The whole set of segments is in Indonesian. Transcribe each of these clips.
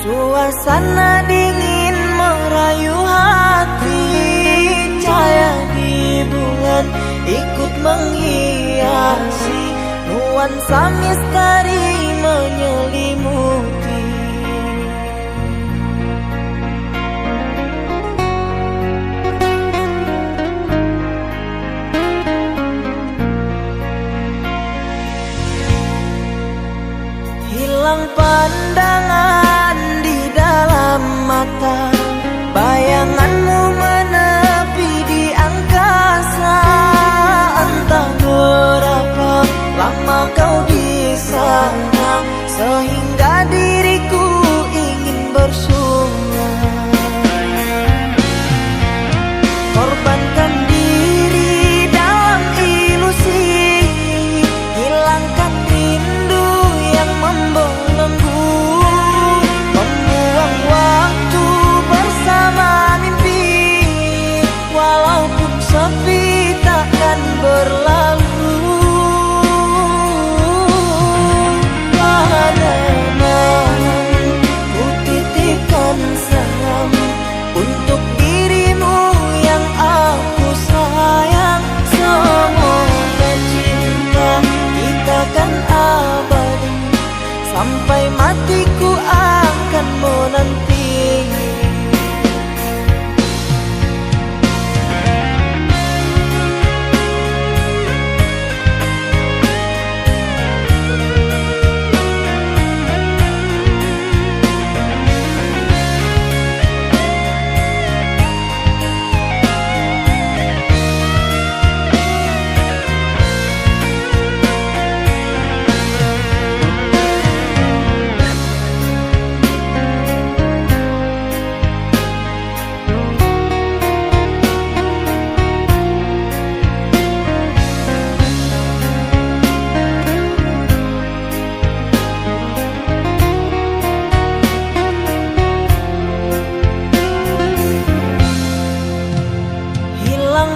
Suasana dingin merayu hati, cahaya di bulan ikut menghiasi, nuansa misteri menyelimuti. Hilang pandangan di dalam mata, bayanganmu menepi di angkasa. Entah berapa lama kau di sana, sehingga diriku ingin bersunat. Korbankan diri dalam ilusi, hilangkan rindu yang membelenggu, membuang waktu bersama mimpi, walaupun sepi takkan berlalu. Pada malam ku titipkan salam untuk dirimu yang aku sayang. Semoga cinta kita kan abadi, sampai matiku akan menanti.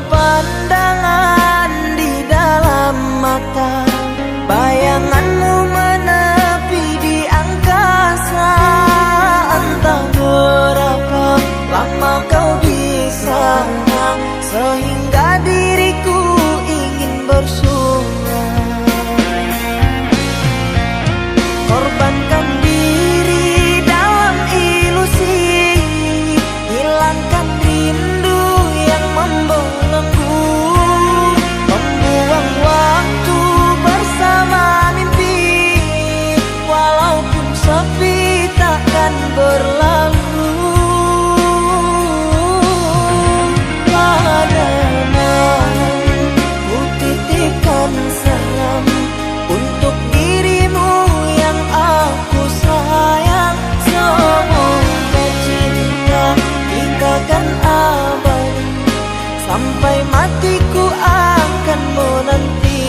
Pandangan di dalam mata, bayanganmu menepi di angkasa. Entah berapa lama kau di sana, sehingga diriku ingin bersunat. Korbankan diri dalam ilusi, hilangkan rindu yang membelenggu, membuang waktu bersama mimpi, walaupun sepi takkan berlalu. Pada malam ku titipkan salam untuk dirimu yang aku sayang. Semoga cinta kita kan abadi, sampai matiku akan menanti.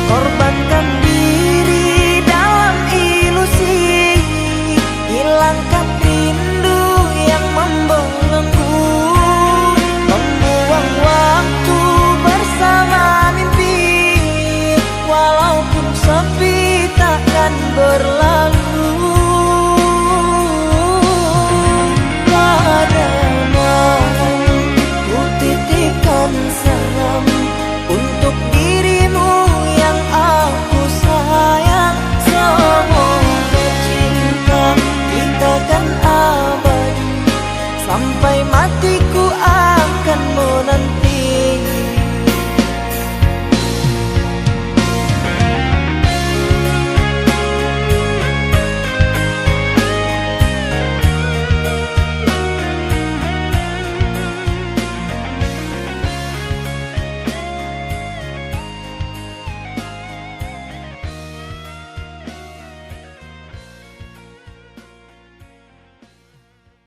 Korban